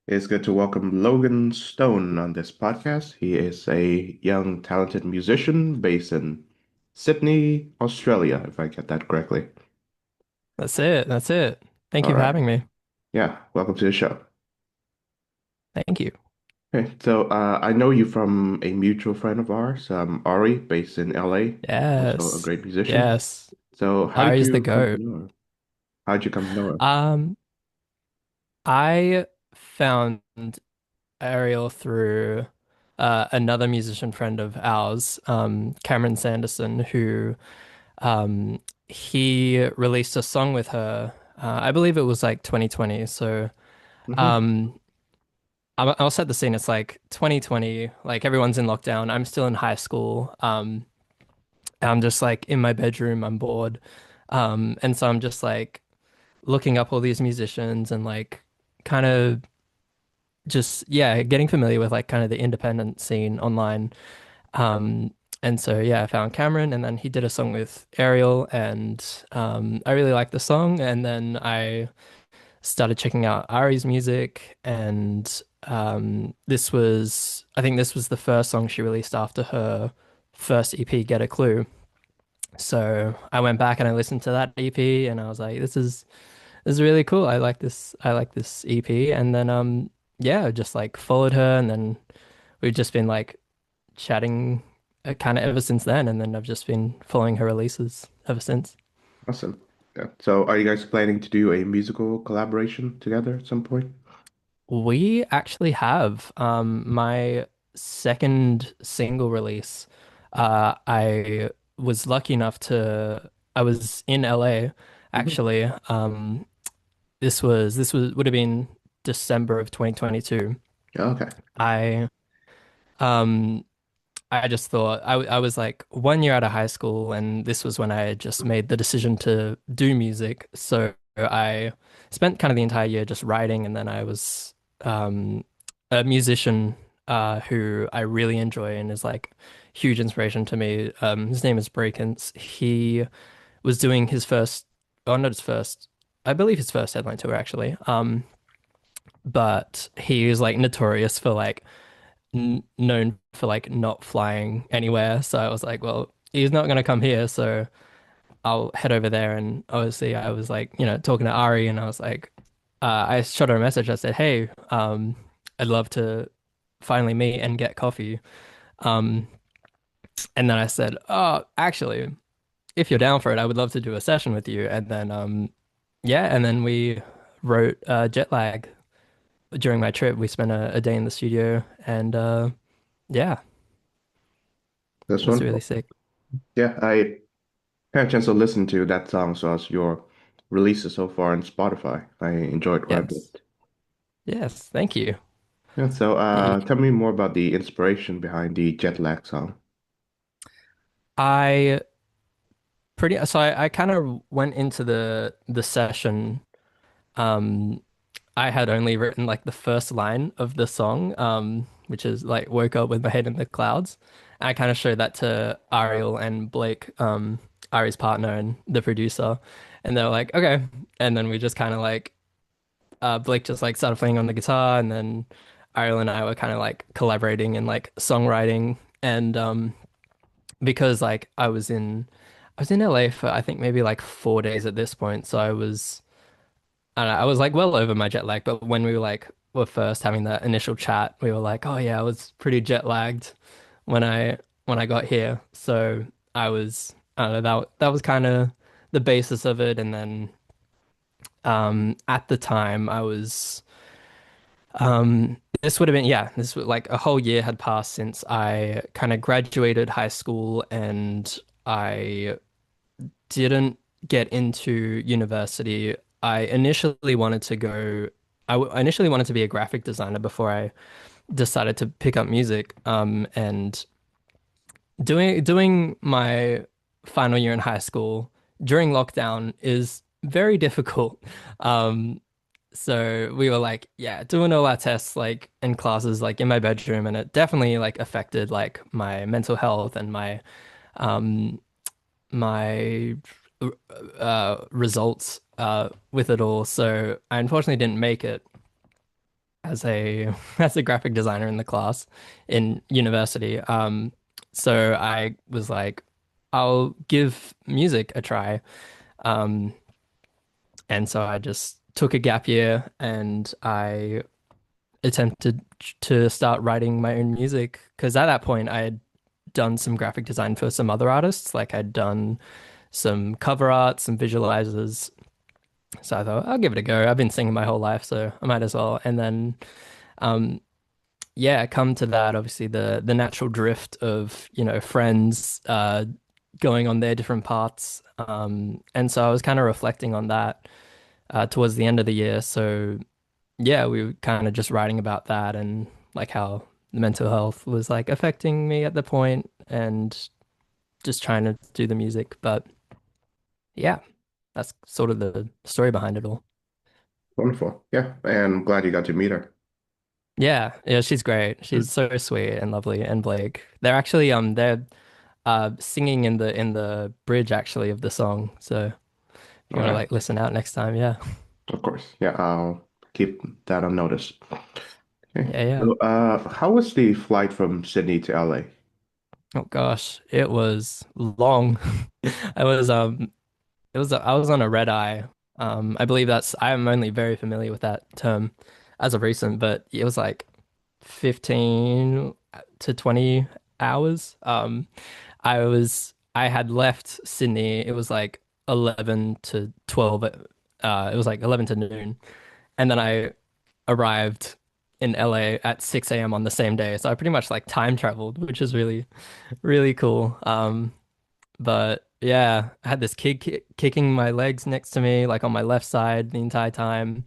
It's good to welcome Logan Stone on this podcast. He is a young, talented musician based in Sydney, Australia, if I get that correctly. That's it. That's it. Thank All you for right. having me. Yeah, welcome to the show. Thank you. Okay, so I know you from a mutual friend of ours, Ari, based in LA, also a Yes. great musician. Yes. So how did Ari's the you come to goat. know her? How did you come to know her? Um, I found Ariel through another musician friend of ours, Cameron Sanderson, who um he released a song with her. I believe it was like 2020. So Hmm. um I'll set the scene. It's like 2020, like everyone's in lockdown. I'm still in high school. I'm just like in my bedroom, I'm bored. And so I'm just like looking up all these musicians and like kind of just, yeah, getting familiar with like kind of the independent scene online. And so, yeah, I found Cameron and then he did a song with Ariel and I really liked the song. And then I started checking out Ari's music and I think this was the first song she released after her first EP, Get a Clue. So I went back and I listened to that EP and I was like, this is really cool. I like this EP. And then yeah, just like followed her and then we've just been like chatting kind of ever since then. And then I've just been following her releases ever since. Awesome. Yeah. So are you guys planning to do a musical collaboration together at some point? We actually have my second single release. I was lucky enough to I was in LA Hmm. actually. This was would have been December of 2022. Okay. I um I just thought I was like 1 year out of high school and this was when I had just made the decision to do music. So I spent kind of the entire year just writing and then I was a musician who I really enjoy and is like huge inspiration to me. His name is Brakens. He was doing his first, oh not his first, I believe his first headline tour actually. But he was like notorious for like n known for like not flying anywhere. So I was like, well, he's not gonna come here, so I'll head over there. And obviously, I was like, talking to Ari, and I was like, I shot her a message. I said, hey, I'd love to finally meet and get coffee. Um, and then I said, oh, actually, if you're down for it, I would love to do a session with you. And then, yeah, and then we wrote Jet Lag during my trip. We spent a day in the studio, and yeah, That's it was really wonderful. sick. Yeah, I had a chance to listen to that song, so as your releases so far on Spotify. I enjoyed quite a Yes. bit. Yes. Thank you. Yeah, so Yeah, tell me more about the inspiration behind the Jet Lag song. I I kind of went into the session. Um, I had only written like the first line of the song, which is like woke up with my head in the clouds. I kind of showed that to Ariel and Blake, Ari's partner and the producer, and they were like, okay. And then we just kind of like Blake just like started playing on the guitar, and then Ariel and I were kind of like collaborating in like songwriting and because like I was in LA for I think maybe like 4 days at this point. So I don't know, I was like well over my jet lag, but when we were first having that initial chat, we were like, oh yeah, I was pretty jet lagged when I got here. So I don't know, that was kind of the basis of it. And then at the time I was this would have been, yeah, this was like a whole year had passed since I kind of graduated high school and I didn't get into university. I initially wanted to be a graphic designer before I decided to pick up music. And doing my final year in high school during lockdown is very difficult. Um, so we were like, yeah, doing all our tests like in classes, like in my bedroom, and it definitely like affected like my mental health and um my results with it all. So I unfortunately didn't make it. as a as a graphic designer in the class in university. So I was like, I'll give music a try. Um, and so I just took a gap year and I attempted to start writing my own music because at that point I had done some graphic design for some other artists. Like I'd done some cover art, some visualizers. So I thought I'll give it a go. I've been singing my whole life, so I might as well. And then um yeah, come to that, obviously the natural drift of, friends going on their different paths. And so I was kind of reflecting on that towards the end of the year. So yeah, we were kind of just writing about that and like how the mental health was like affecting me at the point and just trying to do the music. But yeah, that's sort of the story behind it all. Wonderful. Yeah, and glad you got to meet her. Yeah, yeah, she's great. Hmm. She's so sweet and lovely. And Blake, they're singing in the bridge actually of the song. So if you Oh want to yeah, like listen out next time, yeah. of course. Yeah, I'll keep that on notice. Okay. Yeah, yeah. So, how was the flight from Sydney to LA? Oh gosh, it was long. I was I was on a red eye. I believe I'm only very familiar with that term as of recent, but it was like 15 to 20 hours. I had left Sydney. It was like 11 to 12. It was like 11 to noon. And then I arrived in LA at 6 a.m. on the same day. So I pretty much like time traveled, which is really, really cool. But yeah, I had this kid kicking my legs next to me, like on my left side the entire time.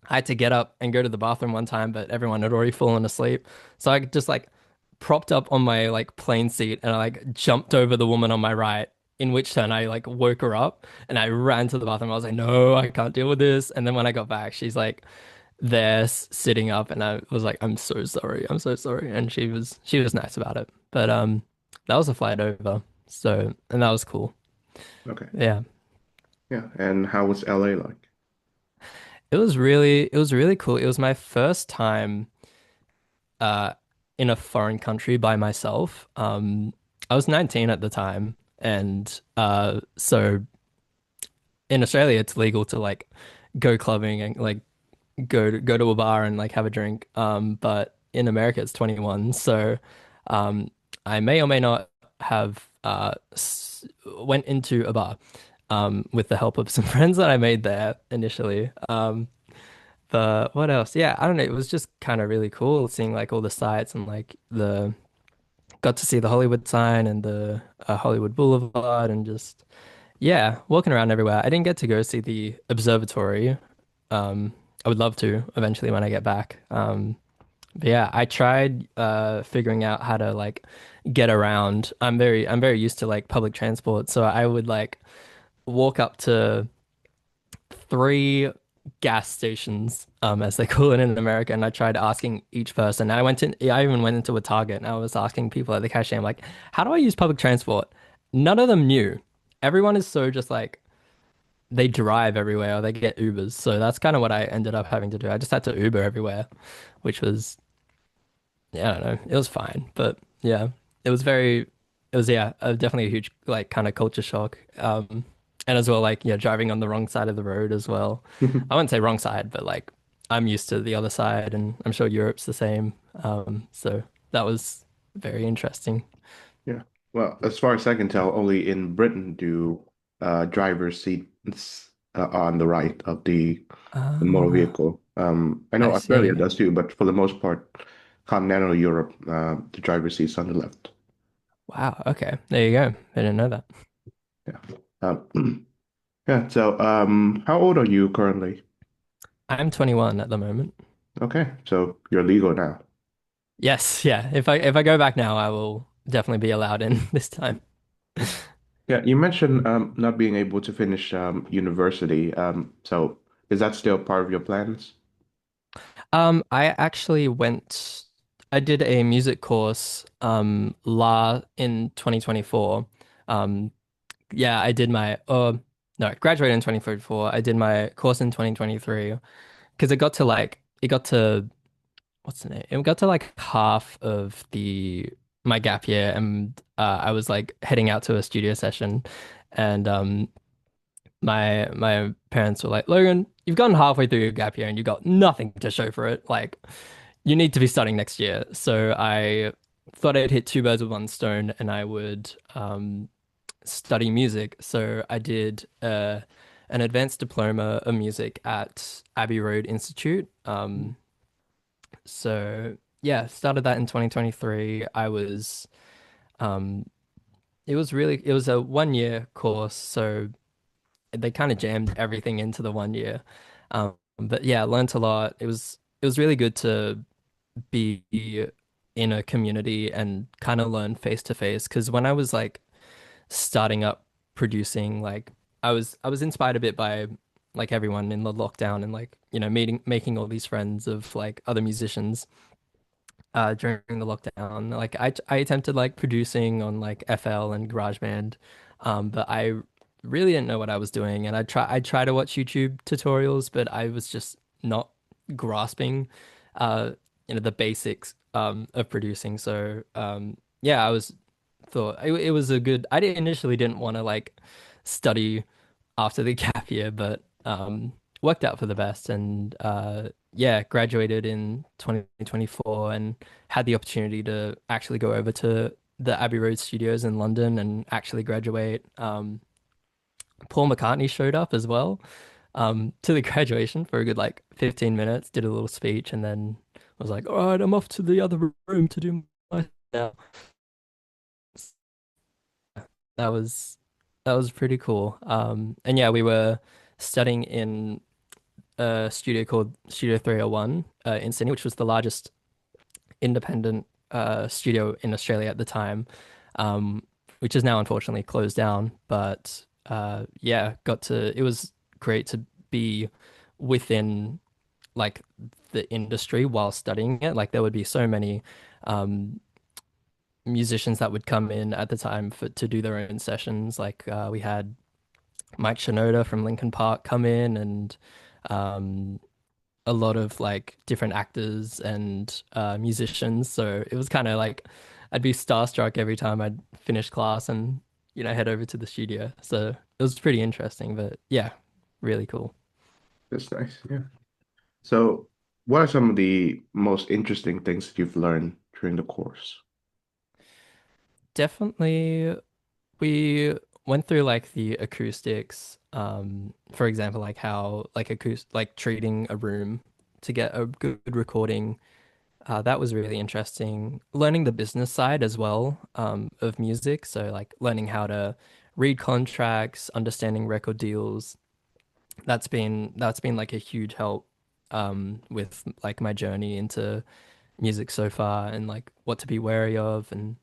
I had to get up and go to the bathroom one time, but everyone had already fallen asleep. So I just like propped up on my like plane seat and I like jumped over the woman on my right, in which turn I like woke her up and I ran to the bathroom. I was like, no, I can't deal with this. And then when I got back, she's like there sitting up and I was like, I'm so sorry. I'm so sorry. And she was nice about it. But that was a flight over. So and that was cool. Okay. Yeah. Yeah, and how was LA like? It was really cool. It was my first time uh in a foreign country by myself. I was 19 at the time, and so in Australia it's legal to like go clubbing and like go to a bar and like have a drink. But in America it's 21. So um I may or may not have went into a bar with the help of some friends that I made there initially. But what else? Yeah, I don't know. It was just kind of really cool seeing like all the sights and like the got to see the Hollywood sign and the Hollywood Boulevard and just yeah, walking around everywhere. I didn't get to go see the observatory. I would love to eventually when I get back. But yeah, I tried figuring out how to like get around. I'm very used to like public transport, so I would like walk up to three gas stations, as they call it in America, and I tried asking each person. I even went into a Target and I was asking people at the cashier, I'm like, how do I use public transport? None of them knew. Everyone is so just like they drive everywhere or they get Ubers. So that's kind of what I ended up having to do. I just had to Uber everywhere, which was yeah, I don't know. It was fine, but yeah, it was very, it was yeah, definitely a huge like kind of culture shock. And as well like yeah, driving on the wrong side of the road as well. I wouldn't say wrong side, but like I'm used to the other side, and I'm sure Europe's the same. So that was very interesting. Yeah. Well, as far as I can tell, only in Britain do driver's seats on the right of the motor Oh, vehicle. I know I Australia see. does too, but for the most part, continental Europe, the driver's seat's on the left. Wow. Okay. There you go. I didn't know that. Yeah. Yeah. So, how old are you currently? I'm 21 at the moment. Okay, so you're legal now. Yes. Yeah. If I go back now, I will definitely be allowed in this time. Yeah, you mentioned not being able to finish university. So is that still part of your plans? I actually I did a music course in 2024. Um yeah, I did my no, I graduated in 2024. I did my course in 2023 because it got to what's the name? It got to like half of the my gap year, and I was like heading out to a studio session, and my parents were like, Logan, you've gone halfway through your gap year and you got nothing to show for it. Like, you need to be studying next year. So I thought I'd hit two birds with one stone, and I would study music. So I did an advanced diploma of music at Abbey Road Institute. So yeah, started that in 2023. Um, it was a 1 year course, so they kind of jammed everything into the 1 year. But yeah, I learned a lot. It was really good to be in a community and kind of learn face to face. Because when I was like starting up producing, like I was inspired a bit by like everyone in the lockdown and like, you know, making all these friends of like other musicians during the lockdown. Like I attempted like producing on like FL and GarageBand, but I really didn't know what I was doing, and I tried to watch YouTube tutorials, but I was just not grasping, uh, you know, the basics of producing. So yeah, I was thought it was a good. Initially didn't want to like study after the gap year, but worked out for the best. And yeah, graduated in 2024 and had the opportunity to actually go over to the Abbey Road Studios in London and actually graduate. Paul McCartney showed up as well to the graduation for a good like 15 minutes, did a little speech, and then was like, "All right, I'm off to the other room to do my now." That was that was pretty cool. And yeah, we were studying in a studio called Studio 301 in Sydney, which was the largest independent studio in Australia at the time, um, which is now unfortunately closed down. But yeah, it was great to be within like the industry while studying it. Like there would be so many um, musicians that would come in at the time to do their own sessions. Like we had Mike Shinoda from Linkin Park come in, and um, a lot of like different actors and musicians. So it was kind of like I'd be starstruck every time I'd finish class and, you know, head over to the studio. So it was pretty interesting, but yeah, really cool. That's nice. Yeah. So, what are some of the most interesting things that you've learned during the course? Definitely, we went through like the acoustics, for example, like how like treating a room to get a good recording. That was really interesting. Learning the business side as well, of music. So like learning how to read contracts, understanding record deals. That's been like a huge help with like my journey into music so far, and like what to be wary of. And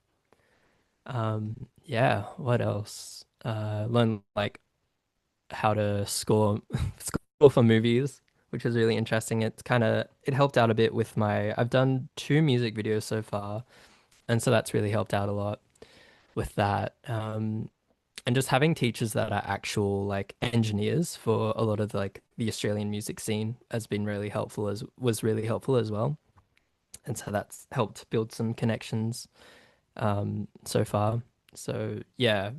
yeah, what else? Learn like how to score score for movies, which is really interesting. It helped out a bit with I've done two music videos so far, and so that's really helped out a lot with that. And just having teachers that are actual like engineers for a lot of like the Australian music scene has been really helpful as was really helpful as well. And so that's helped build some connections so far. So yeah,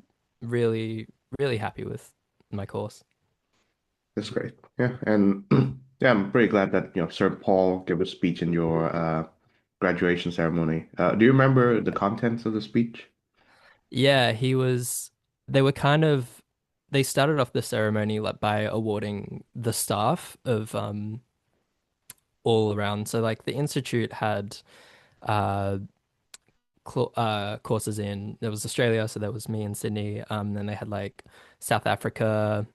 really, really happy with my course. That's great. Yeah, and yeah, I'm pretty glad that Sir Paul gave a speech in your graduation ceremony. Do you remember the contents of the speech? Yeah, they were kind of, they started off the ceremony like by awarding the staff of all around. So like the institute had uh, courses in, there was Australia, so there was me in Sydney. Then they had like South Africa,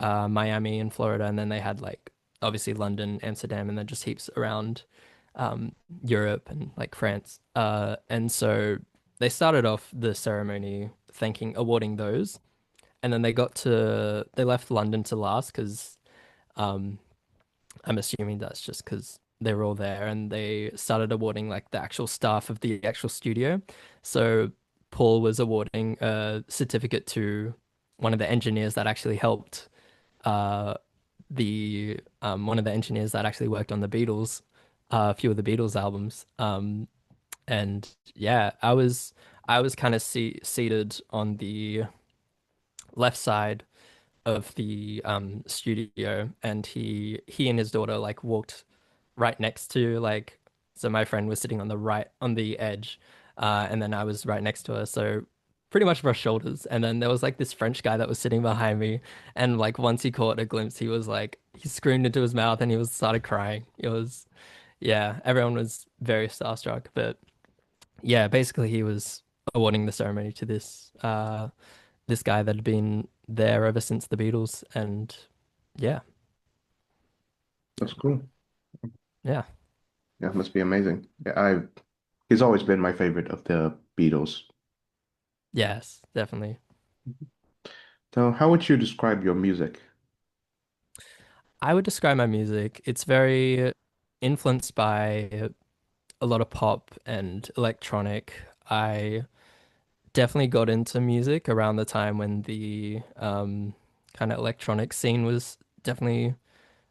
Miami and Florida, and then they had like obviously London, Amsterdam, and then just heaps around um, Europe and like France. And so they started off the ceremony awarding those, and then they left London to last because um, I'm assuming that's just because they were all there, and they started awarding like the actual staff of the actual studio. So Paul was awarding a certificate to one of the engineers that actually helped the one of the engineers that actually worked on the Beatles. a few of the Beatles albums. And yeah, I was kind of seated on the left side of the studio, and he and his daughter like walked right next to like, so my friend was sitting on the right on the edge, and then I was right next to her, so pretty much brush shoulders. And then there was like this French guy that was sitting behind me, and like once he caught a glimpse, he was like he screamed into his mouth and he was started crying. It was yeah, everyone was very starstruck, but yeah, basically he was awarding the ceremony to this guy that had been there ever since the Beatles, and yeah, That's cool. yeah, Yeah, must be amazing. Yeah, he's always been my favorite of the Beatles. yes, definitely. So, how would you describe your music? I would describe my music. It's very influenced by a lot of pop and electronic. I definitely got into music around the time when the kind of electronic scene was definitely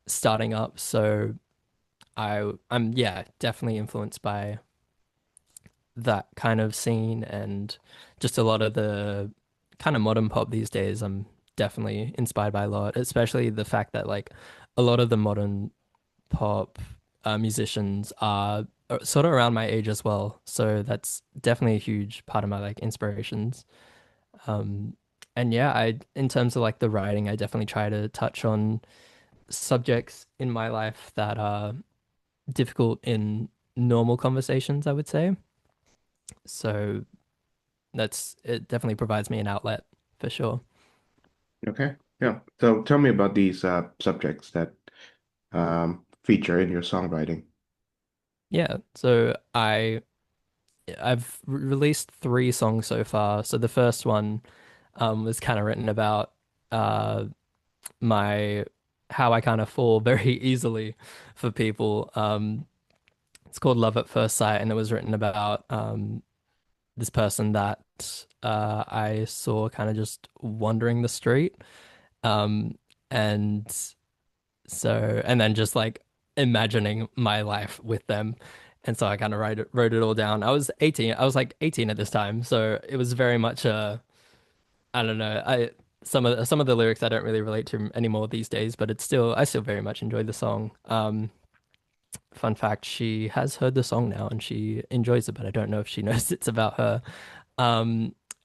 starting up. So I'm yeah, definitely influenced by that kind of scene and just a lot of the kind of modern pop these days. I'm definitely inspired by a lot, especially the fact that like a lot of the modern pop musicians are sort of around my age as well. So that's definitely a huge part of my like inspirations. Um, and yeah, I in terms of like the writing, I definitely try to touch on subjects in my life that are difficult in normal conversations, I would say. So that's it definitely provides me an outlet for sure. Okay. Yeah. So, tell me about these subjects that feature in your songwriting. Yeah, so I've released three songs so far. So the first one was kind of written about uh my how I kind of fall very easily for people. It's called Love at First Sight, and it was written about this person that I saw kind of just wandering the street. Um, and and then just like imagining my life with them. And so I kind of wrote it all down. I was 18. I was like 18 at this time, so it was very much I don't know. I some of the lyrics I don't really relate to anymore these days, but I still very much enjoy the song. Fun fact, she has heard the song now and she enjoys it, but I don't know if she knows it's about her.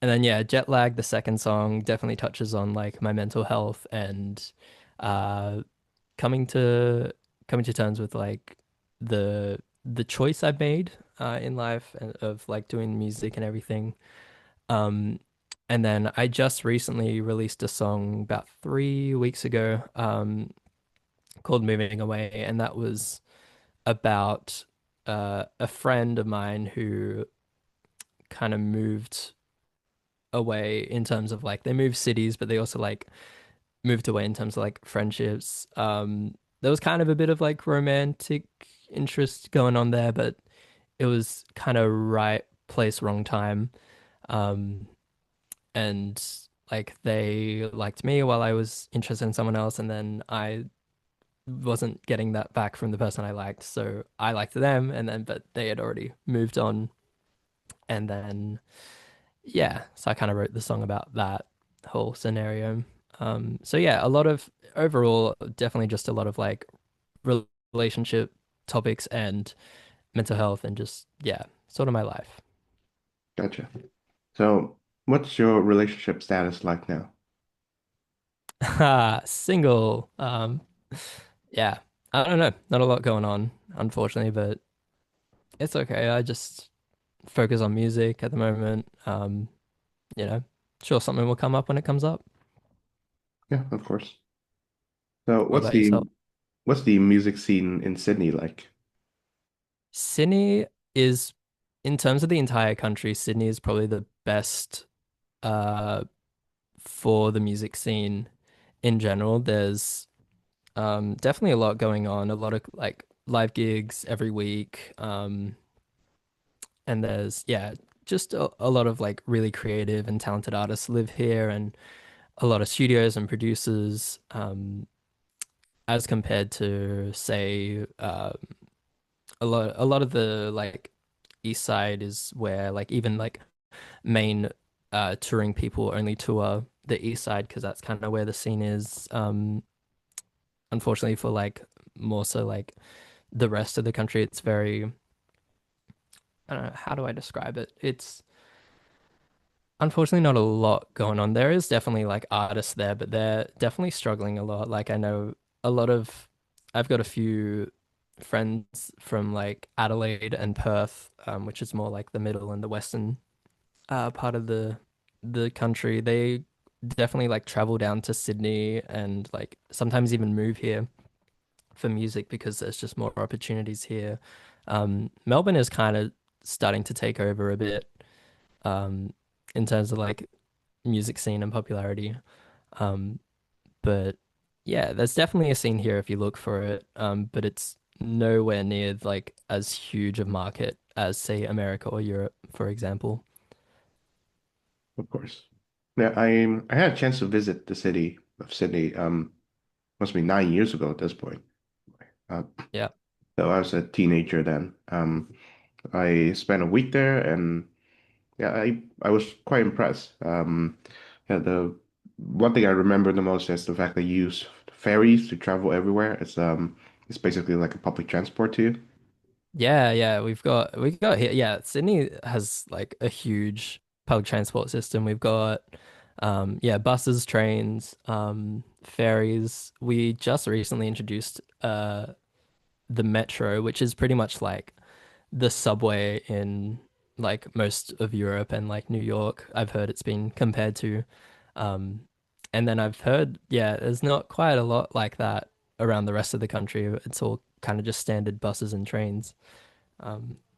And then yeah, Jet Lag, the second song, definitely touches on like my mental health and uh coming to coming to terms with like the choice I've made in life and of like doing music and everything. Um, and then I just recently released a song about 3 weeks ago, called Moving Away, and that was about a friend of mine who kind of moved away in terms of like they moved cities, but they also like moved away in terms of like friendships. There was kind of a bit of like romantic interest going on there, but it was kind of right place, wrong time. Um, and like they liked me while I was interested in someone else, and then I wasn't getting that back from the person I liked, so I liked them, and then but they had already moved on, and then yeah, so I kind of wrote the song about that whole scenario. So yeah, a lot of overall, definitely just a lot of like relationship topics and mental health and just yeah, sort of my life. Gotcha. So, what's your relationship status like now? Single. Yeah, I don't know, not a lot going on, unfortunately, but it's okay. I just focus on music at the moment. You know, sure something will come up when it comes up. Yeah, of course. So, What about yourself? what's the music scene in Sydney like? Sydney is, in terms of the entire country, Sydney is probably the best uh for the music scene in general. There's definitely a lot going on, a lot of like live gigs every week. And there's yeah, just a lot of like really creative and talented artists live here and a lot of studios and producers, as compared to say a lot of the like east side is where like even like main touring people only tour the east side because that's kind of where the scene is. Unfortunately for like more so like the rest of the country, it's very, I don't know, how do I describe it? It's unfortunately not a lot going on. There is definitely like artists there, but they're definitely struggling a lot. Like I know a lot of, I've got a few friends from like Adelaide and Perth, which is more like the middle and the western part of the country. They definitely like travel down to Sydney and like sometimes even move here for music because there's just more opportunities here. Melbourne is kind of starting to take over a bit um, in terms of like music scene and popularity. Um, but yeah, there's definitely a scene here if you look for it. But it's nowhere near like as huge of market as say America or Europe, for example. Of course. Yeah, I had a chance to visit the city of Sydney. Must be 9 years ago at this point. Uh, Yeah. so I was a teenager then. I spent a week there, and yeah, I was quite impressed. Yeah, the one thing I remember the most is the fact that you use ferries to travel everywhere. It's basically like a public transport to you. Yeah, yeah, we got here. Yeah, Sydney has like a huge public transport system. We've got yeah, buses, trains, ferries. We just recently introduced the metro, which is pretty much like the subway in like most of Europe and like New York. I've heard it's been compared to. Um and then I've heard, yeah, there's not quite a lot like that around the rest of the country. It's all kind of just standard buses and trains.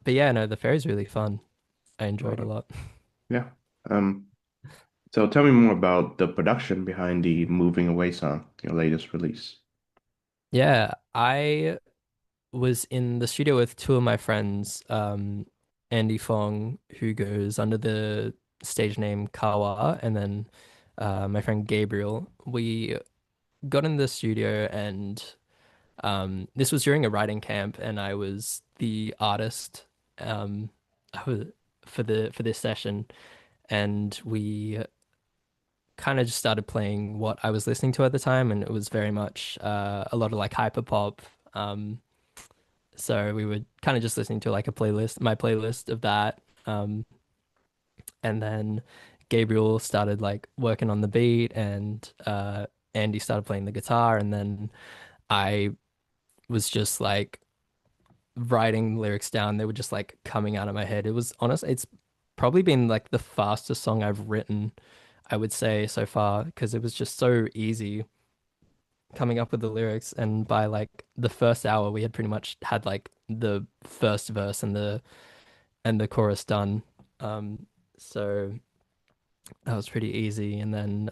But yeah, no, the ferry's really fun. I All enjoyed a right. lot. Yeah. Um, so tell me more about the production behind the Moving Away song, your latest release. Yeah, I was in the studio with two of my friends, Andy Fong, who goes under the stage name Kawa, and then my friend Gabriel. We got in the studio and this was during a writing camp, and I was the artist um, I was, for this session, and we kind of just started playing what I was listening to at the time, and it was very much a lot of like hyperpop. Um, so we were kind of just listening to like a playlist, my playlist of that. And then Gabriel started like working on the beat, and Andy started playing the guitar, and then I was just like writing lyrics down. They were just like coming out of my head. It was honest. It's probably been like the fastest song I've written, I would say so far, because it was just so easy coming up with the lyrics. And by like the first hour, we had pretty much had like the first verse and the chorus done. So that was pretty easy. And then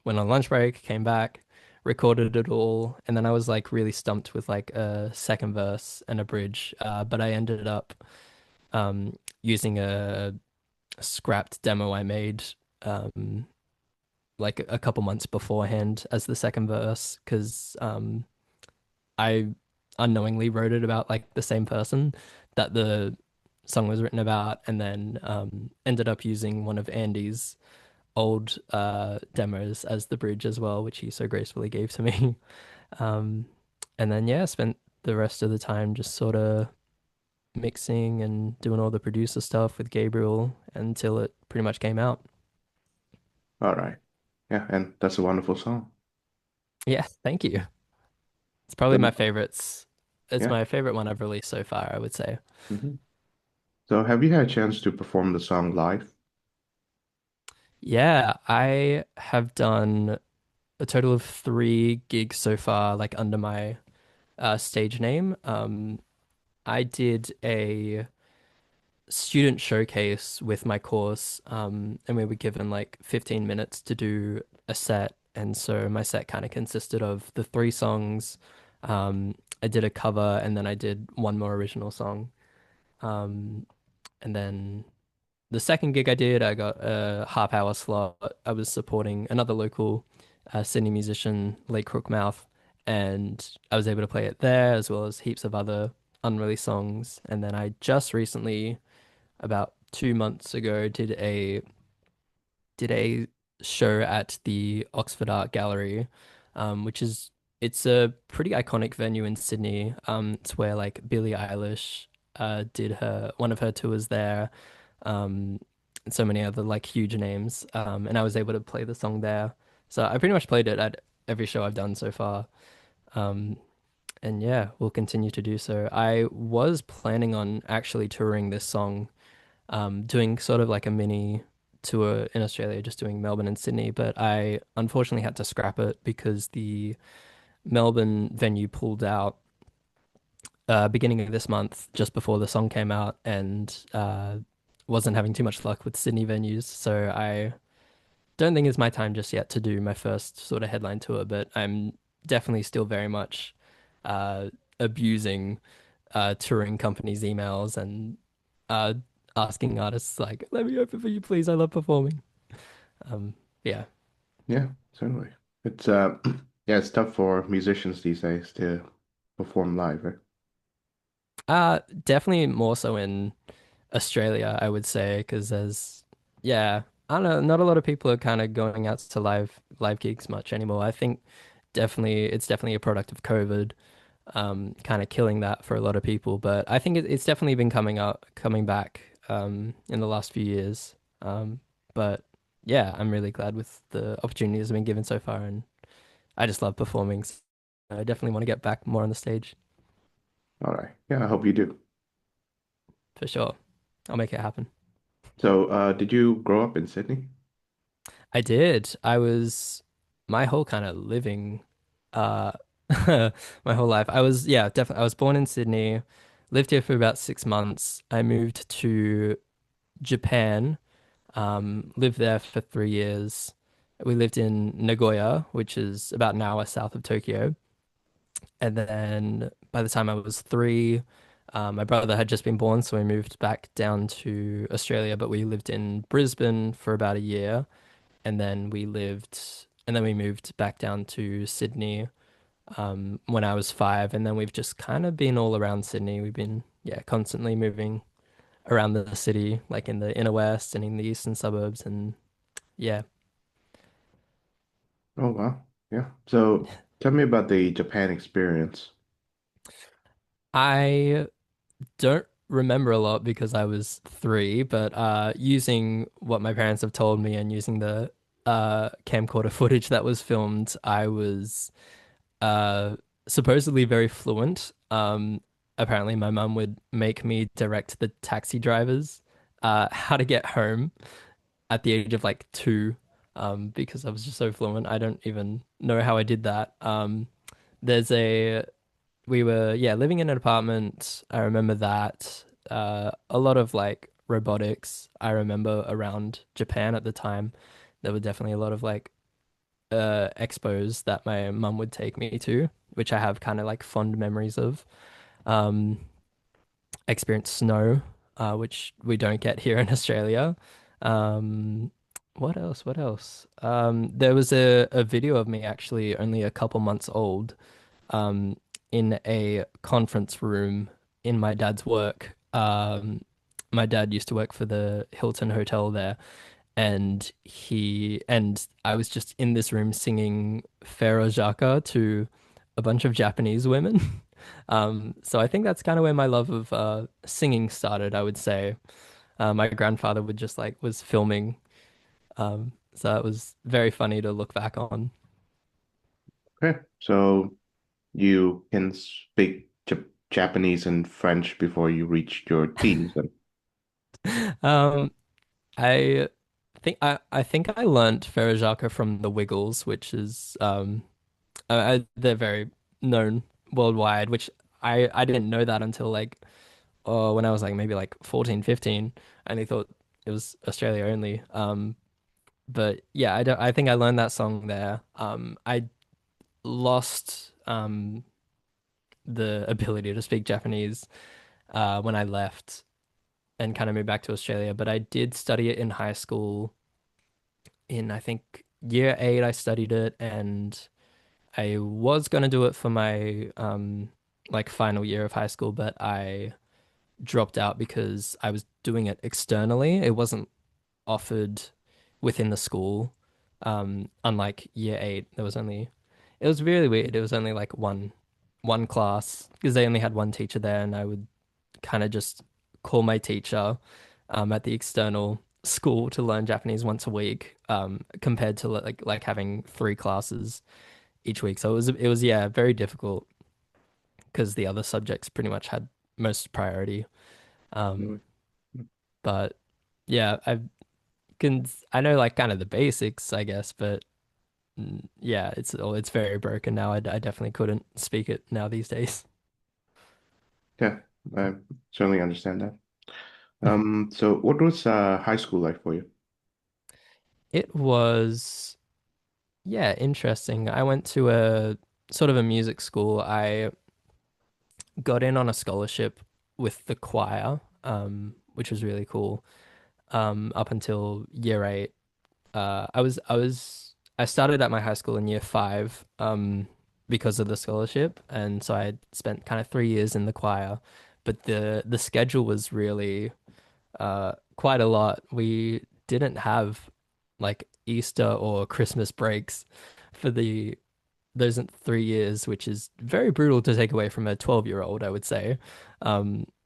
went on lunch break, came back, recorded it all, and then I was like really stumped with like a second verse and a bridge. But I ended up using a scrapped demo I made um like a couple months beforehand as the second verse because I unknowingly wrote it about like the same person that the song was written about, and then ended up using one of Andy's old demos as the bridge as well, which he so gracefully gave to me. Um, and then yeah, spent the rest of the time just sort of mixing and doing all the producer stuff with Gabriel until it pretty much came out. All right. Yeah, and that's a wonderful song. Yeah, thank you. It's probably my So, favorites. It's yeah. my favorite one I've released so far, I would say. hmm So have you had a chance to perform the song live? Yeah, I have done a total of 3 gigs so far, like under my stage name. I did a student showcase with my course, and we were given like 15 minutes to do a set. And so my set kind of consisted of the 3 songs. I did a cover, and then I did one more original song. Um, and then the second gig I did, I got a half-hour slot. I was supporting another local Sydney musician, Lake Crookmouth, and I was able to play it there as well as heaps of other unreleased songs. And then I just recently, about 2 months ago, did a show at the Oxford Art Gallery, which is it's a pretty iconic venue in Sydney. It's where like Billie Eilish did her one of her tours there, and so many other like huge names. And I was able to play the song there. So I pretty much played it at every show I've done so far. Um, and yeah, we'll continue to do so. I was planning on actually touring this song, doing sort of like a mini tour in Australia, just doing Melbourne and Sydney, but I unfortunately had to scrap it because the Melbourne venue pulled out beginning of this month, just before the song came out, and wasn't having too much luck with Sydney venues. So I don't think it's my time just yet to do my first sort of headline tour, but I'm definitely still very much uh, abusing touring companies' emails and uh, asking artists like, "Let me open for you, please. I love performing." Um, yeah, Yeah, certainly. It's yeah, it's tough for musicians these days to perform live, right? definitely more so in Australia, I would say, because yeah, I don't know, not a lot of people are kind of going out to live gigs much anymore. I think it's definitely a product of COVID, kind of killing that for a lot of people. But I think it's definitely been coming back, in the last few years. But yeah, I'm really glad with the opportunities I've been given so far, and I just love performing. So I definitely want to get back more on the stage All right. Yeah, I hope you do. for sure. I'll make it happen. So, did you grow up in Sydney? I did. I was my whole kind of living, uh, my whole life. I was, yeah, definitely. I was born in Sydney, lived here for about 6 months. I moved to Japan, lived there for 3 years. We lived in Nagoya, which is about an hour south of Tokyo. And then by the time I was three, my brother had just been born, so we moved back down to Australia, but we lived in Brisbane for about a year, and then we moved back down to Sydney when I was five, and then we've just kind of been all around Sydney. We've been, yeah, constantly moving around the city, like in the inner west and in the eastern suburbs, and yeah. Oh, wow. Yeah. So, tell me about the Japan experience. I don't remember a lot because I was three, but using what my parents have told me and using the camcorder footage that was filmed, I was uh supposedly very fluent. Apparently my mum would make me direct the taxi drivers how to get home at the age of like two, because I was just so fluent. I don't even know how I did that. There's a We were, yeah, living in an apartment. I remember that. A lot of like robotics. I remember around Japan at the time, there were definitely a lot of like expos that my mum would take me to, which I have kind of like fond memories of. Um, Experienced snow, which we don't get here in Australia. Um, what else? What else? There was a video of me actually only a couple months old, um, in a conference room in my dad's work. My dad used to work for the Hilton Hotel there, and I was just in this room singing Pharaoh Jaka to a bunch of Japanese women. So I think that's kind of where my love of singing started, I would say. My grandfather would just like was filming, so it was very funny to look back on. Okay. So, you can speak Japanese and French before you reached your teens, then. Um, I I think I learnt Pharaoh Jaka from the Wiggles, which is they're very known worldwide, which I didn't know that until like, oh, when I was like maybe like 14, 15. I only thought it was Australia only. But yeah, I think I learned that song there. I lost the ability to speak Japanese when I left and kind of moved back to Australia, but I did study it in high school. In I think year eight, I studied it, and I was gonna do it for my like final year of high school, but I dropped out because I was doing it externally. It wasn't offered within the school. Unlike year eight, there was only it was really weird. It was only like one class because they only had one teacher there, and I would kind of just call my teacher at the external school to learn Japanese once a week, compared to like having three classes each week. So it was yeah, very difficult because the other subjects pretty much had most priority. Um, No. but yeah, I know like kind of the basics, I guess, but yeah, it's very broken now. I definitely couldn't speak it now these days. Yeah, I certainly understand that. So what was high school like for you? It was yeah, interesting. I went to a sort of a music school. I got in on a scholarship with the choir, which was really cool. Up until year eight, I started at my high school in year five, because of the scholarship, and so I spent kind of 3 years in the choir. But the schedule was really quite a lot. We didn't have like Easter or Christmas breaks for the those 3 years, which is very brutal to take away from a 12-year-old, I would say.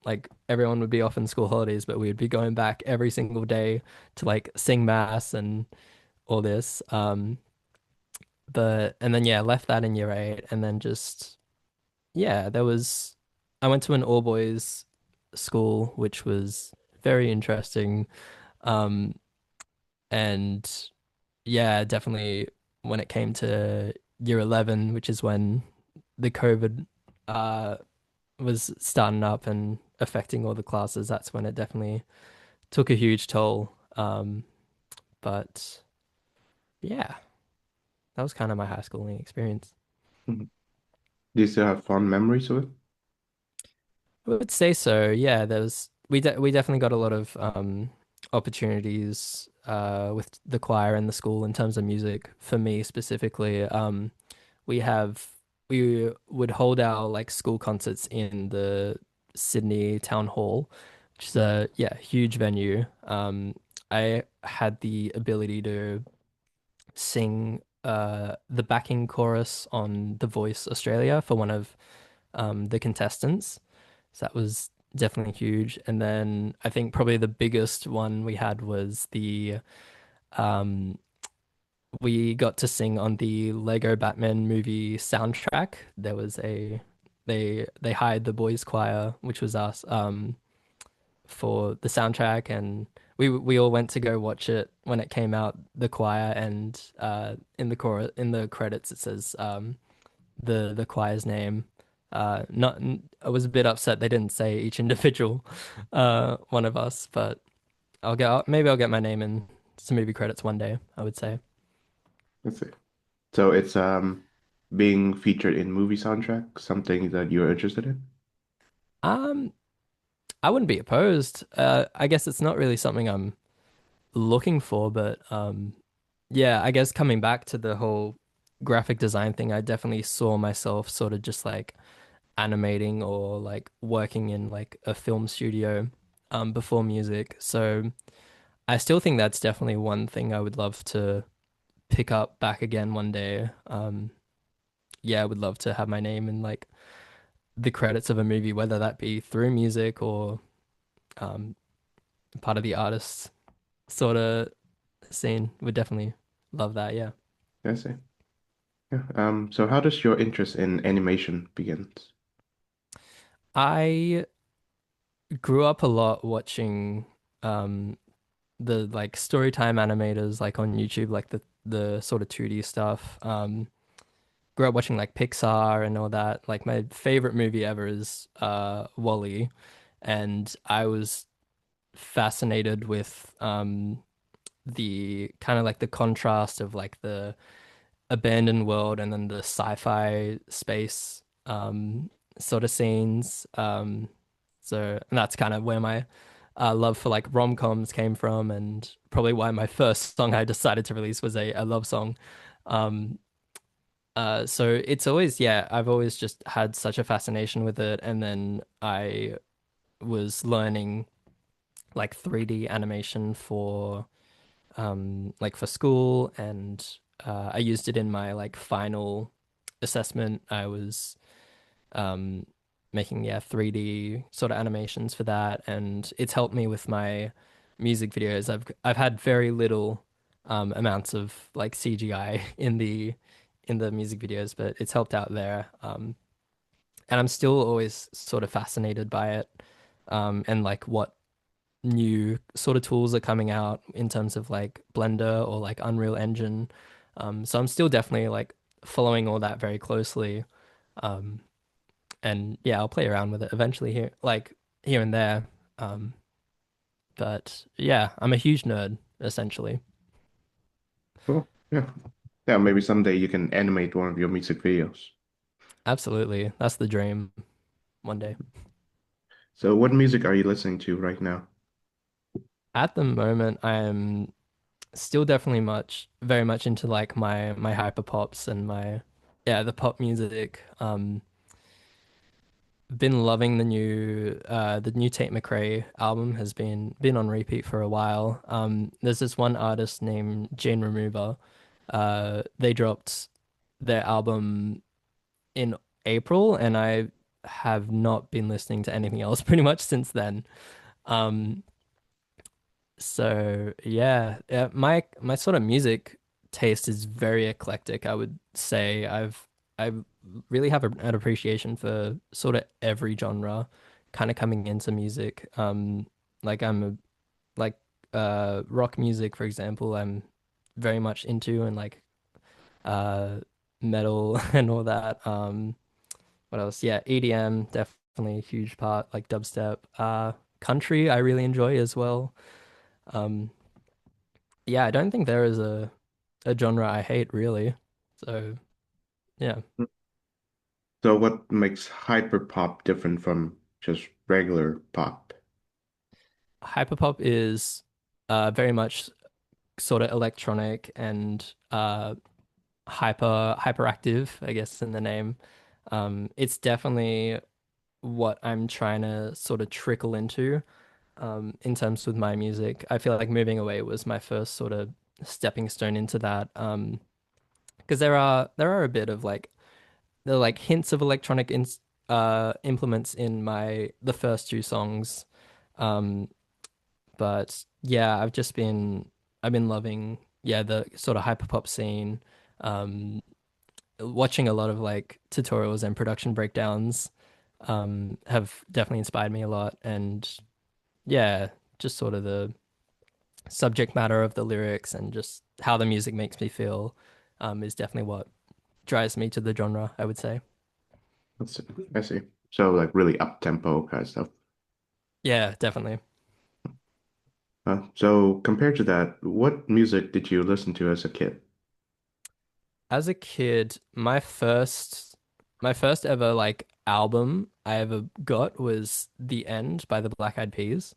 Like everyone would be off in school holidays, but we would be going back every single day to like sing mass and all this. But and then yeah, left that in year eight, and then just yeah, I went to an all boys school, which was very interesting. Um, and yeah, definitely when it came to year 11, which is when the COVID uh was starting up and affecting all the classes, that's when it definitely took a huge toll. But yeah, that was kind of my high schooling experience. Mhm. Do you still have fond memories of it? I would say so. Yeah, we definitely got a lot of opportunities with the choir and the school in terms of music. For me specifically, we have we would hold our like school concerts in the Sydney Town Hall, which is a yeah, huge venue. I had the ability to sing the backing chorus on The Voice Australia for one of the contestants. So that was definitely huge. And then I think probably the biggest one we had was the um we got to sing on the Lego Batman movie soundtrack. They hired the boys choir, which was us, for the soundtrack, and we all went to go watch it when it came out, the choir, and in the credits it says the choir's name. Not I was a bit upset they didn't say each individual one of us, but maybe I'll get my name in some movie credits one day, I would say. Let's see. So it's being featured in movie soundtrack, something that you're interested in? Um, I wouldn't be opposed. I guess it's not really something I'm looking for, but yeah, I guess coming back to the whole graphic design thing, I definitely saw myself sort of just like animating or like working in like a film studio before music. So I still think that's definitely one thing I would love to pick up back again one day. Yeah, I would love to have my name in like the credits of a movie, whether that be through music or um, part of the artist sort of scene. Would definitely love that. Yeah. I see. Yeah. So how does your interest in animation begin? I grew up a lot watching um, the like storytime animators like on YouTube, like the sort of 2D stuff. Grew up watching like Pixar and all that. Like my favorite movie ever is Wall-E, and I was fascinated with the kind of like the contrast of like the abandoned world and then the sci-fi space sort of scenes. So and that's kind of where my love for like rom-coms came from, and probably why my first song I decided to release was a love song. Um, So it's always, yeah, I've always just had such a fascination with it. And then I was learning like 3D animation for like for school, and I used it in my like final assessment. I was um making, yeah, 3D sort of animations for that, and it's helped me with my music videos. I've had very little amounts of like CGI in the music videos, but it's helped out there. And I'm still always sort of fascinated by it, and like what new sort of tools are coming out in terms of like Blender or like Unreal Engine. So I'm still definitely like following all that very closely. Um, and yeah, I'll play around with it eventually here, like here and there. Um, but yeah, I'm a huge nerd essentially. Cool. Yeah. Yeah, maybe someday you can animate one of your music videos. Absolutely. That's the dream one day. So what music are you listening to right now? At the moment, I am still definitely very much into like my hyper pops and my, yeah, the pop music. Been loving the new Tate McRae album, has been on repeat for a while. There's this one artist named Jane Remover. They dropped their album in April, and I have not been listening to anything else pretty much since then. Um, so yeah, my sort of music taste is very eclectic, I would say. I really have an appreciation for sort of every genre kind of coming into music. Like I'm a like rock music, for example, I'm very much into, and like uh metal and all that. What else? Yeah, EDM, definitely a huge part, like dubstep. Country I really enjoy as well. Um, yeah, I don't think there is a genre I hate really. So yeah, So what makes hyperpop different from just regular pop? hyperpop is very much sort of electronic and hyperactive, I guess, in the name. It's definitely what I'm trying to sort of trickle into in terms with my music. I feel like moving away was my first sort of stepping stone into that. Because there are a bit of like there are like hints of electronic implements in my the first two songs. Um, but yeah, I've been loving, yeah, the sort of hyperpop scene. Um, Watching a lot of like tutorials and production breakdowns have definitely inspired me a lot. And yeah, just sort of the subject matter of the lyrics and just how the music makes me feel is definitely what drives me to the genre, I would say. Let's see. I see. So like really up tempo kind of stuff. Yeah, definitely. So compared to that, what music did you listen to as a kid? As a kid, my first ever like album I ever got was The End by the Black Eyed Peas.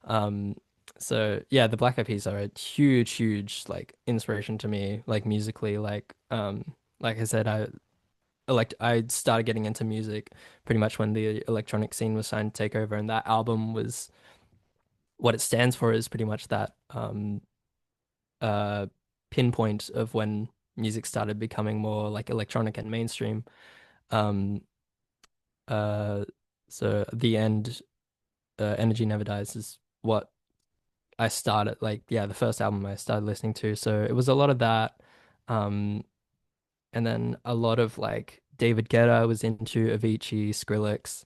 Um, so yeah, the Black Eyed Peas are a huge like inspiration to me, like musically. Like I said, I started getting into music pretty much when the electronic scene was starting to take over, and that album was what it stands for is pretty much that uh pinpoint of when music started becoming more like electronic and mainstream. Um uh so The End, Energy Never Dies is what I started, like, yeah, the first album I started listening to. So it was a lot of that. Um and then a lot of like David Guetta I was into, Avicii, Skrillex.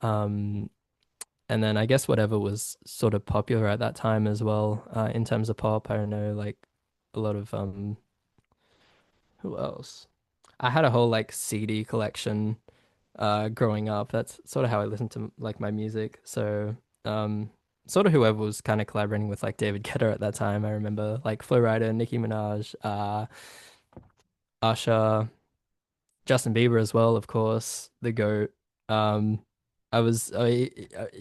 Um and then I guess whatever was sort of popular at that time as well, in terms of pop. I don't know, like a lot of who else? I had a whole like CD collection growing up. That's sort of how I listened to like my music. So um sort of whoever was kind of collaborating with like David Guetta at that time. I remember like Flo Rida, Nicki Minaj, Usher, Justin Bieber as well, of course, the GOAT. Um,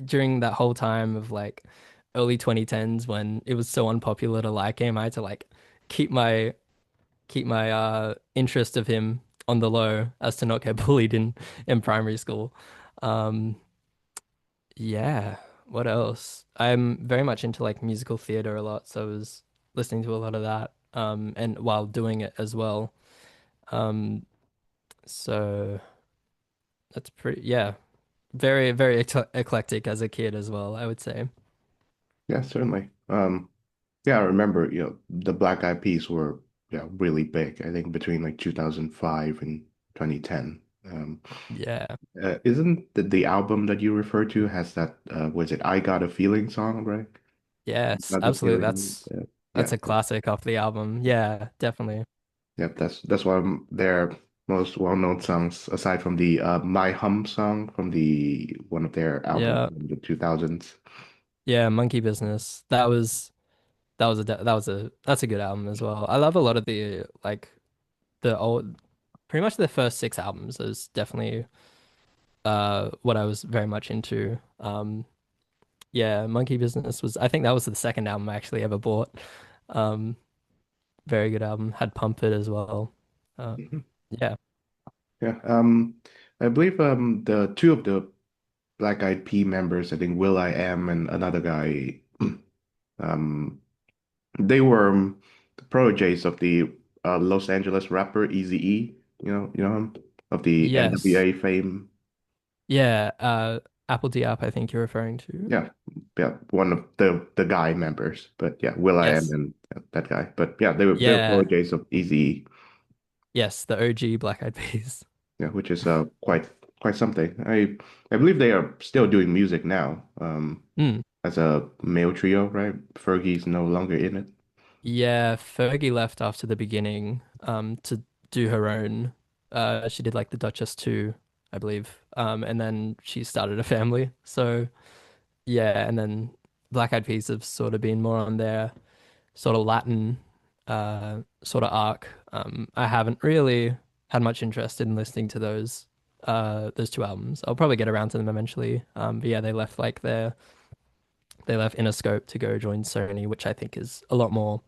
during that whole time of like early 2010s when it was so unpopular to like him, I had to like keep my interest of him on the low as to not get bullied in primary school. Um, yeah, what else? I'm very much into like musical theater a lot, so I was listening to a lot of that and while doing it as well. Um, so that's pretty yeah, very eclectic as a kid as well, I would say. Yeah, certainly. Yeah, I remember, the Black Eyed Peas were really big. I think between like 2005 and 2010. Yeah. Isn't the album that you refer to has that was it I Got a Feeling song, right? Yes, Got the absolutely. feeling. That's Yeah. a classic off the album. Yeah, definitely. Yep, that's one of their most well-known songs, aside from the My Hum song from the one of their albums Yeah. in the 2000s. Yeah, Monkey Business. That's a good album as well. I love a lot of the like the old pretty much the first six albums is definitely what I was very much into. Yeah, Monkey Business was I think that was the second album I actually ever bought. Um very good album. Had Pump It as well. Uh Mhm. yeah. Yeah. I believe the two of the Black Eyed Pea members, I think Will I Am and another guy, um, they were the proteges of the Los Angeles rapper Eazy-E. You know him of the Yes. NWA fame. Yeah, Apple D App I think you're referring to. Yeah, yeah, one of the guy members. But yeah, Will I Am Yes. and that guy. But yeah, they're Yeah. proteges of Eazy-E. Yes, the OG Black Eyed Peas. Yeah, which is quite something. I believe they are still doing music now. Mm. As a male trio, right? Fergie's no longer in it. Yeah, Fergie left after the beginning to do her own. She did like the Duchess 2, I believe. And then she started a family. So yeah, and then Black Eyed Peas have sort of been more on their sort of Latin sort of arc. I haven't really had much interest in listening to those two albums. I'll probably get around to them eventually. But yeah, they left Interscope to go join Sony, which I think is a lot more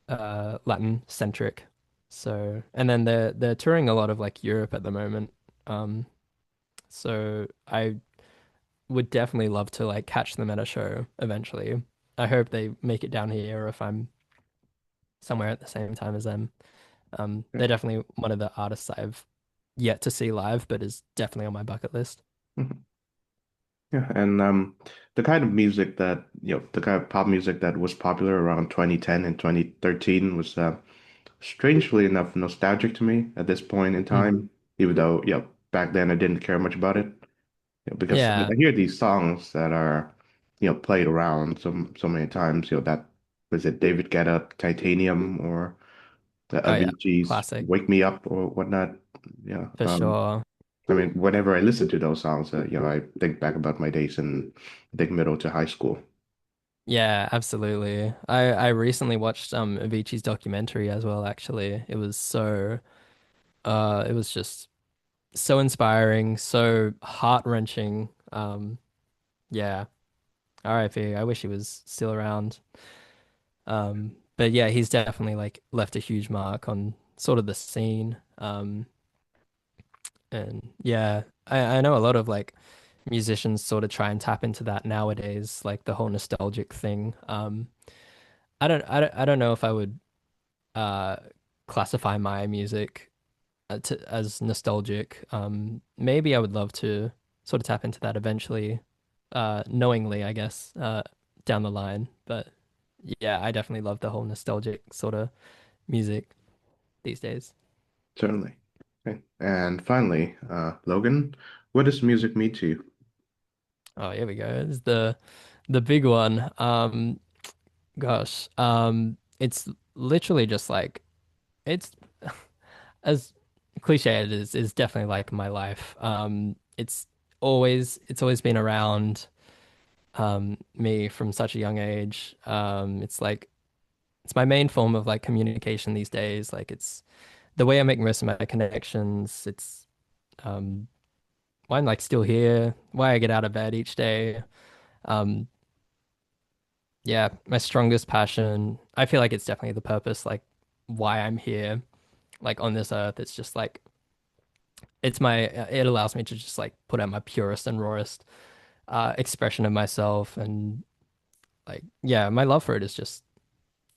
Latin centric. So, and then they're touring a lot of like Europe at the moment. Um, so I would definitely love to like catch them at a show eventually. I hope they make it down here, or if I'm somewhere at the same time as them. Yeah. They're definitely one of the artists I've yet to see live, but is definitely on my bucket list. Mhm. Yeah, and the kind of music that, the kind of pop music that was popular around 2010 and 2013 was strangely enough nostalgic to me at this point in Mm. time, even though, back then I didn't care much about it. Because Yeah. I hear these songs that are, played around so many times, that was it David Guetta, Titanium, or the Oh yeah. Avicii's Classic Wake Me Up or whatnot. Yeah. for sure. I mean, whenever I listen to those songs, I think back about my days in, I think, middle to high school. Yeah, absolutely. I recently watched Avicii's documentary as well, actually. It was just so inspiring, so heart-wrenching. Yeah. RIP. I wish he was still around. But yeah, he's definitely like left a huge mark on sort of the scene. And yeah, I know a lot of like musicians sort of try and tap into that nowadays, like the whole nostalgic thing. I don't know if I would uh classify my music as nostalgic. Maybe I would love to sort of tap into that eventually, knowingly, I guess, down the line. But yeah, I definitely love the whole nostalgic sort of music these days. Certainly. Okay. And finally, Logan, what does music mean to you? Oh, here we go. It's the big one. Gosh, it's literally just like it's as cliche it is definitely like my life. It's always been around me from such a young age. It's like it's my main form of like communication these days. Like it's the way I make most of my connections. It's um why I'm like still here, why I get out of bed each day. Um yeah, my strongest passion. I feel like it's definitely the purpose, like why I'm here, like on this earth. It's just like it allows me to just like put out my purest and rawest expression of myself, and like yeah, my love for it is just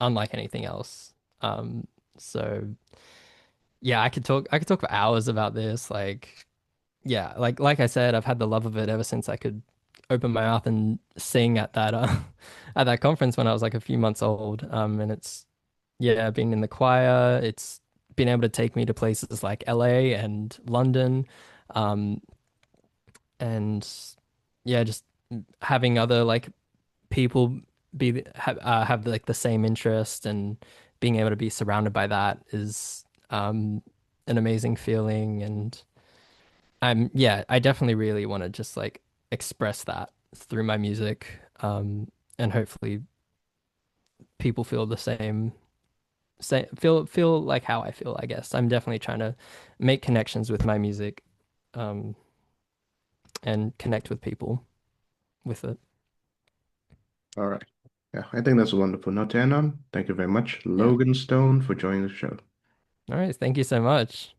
unlike anything else. Um, so yeah, I could talk for hours about this. Like yeah, like I said, I've had the love of it ever since I could open my mouth and sing at that at that conference when I was like a few months old. And it's yeah, being in the choir, it's been able to take me to places like LA and London. Um, and yeah, just having other like people have like the same interest, and being able to be surrounded by that is an amazing feeling. And yeah, I definitely really want to just like express that through my music, and hopefully people feel the same, feel like how I feel, I guess. I'm definitely trying to make connections with my music, um, and connect with people with it. All right. Yeah, I think that's a wonderful note to end on. Thank you very much, Yeah. Logan Stone, for joining the show. All right. Thank you so much.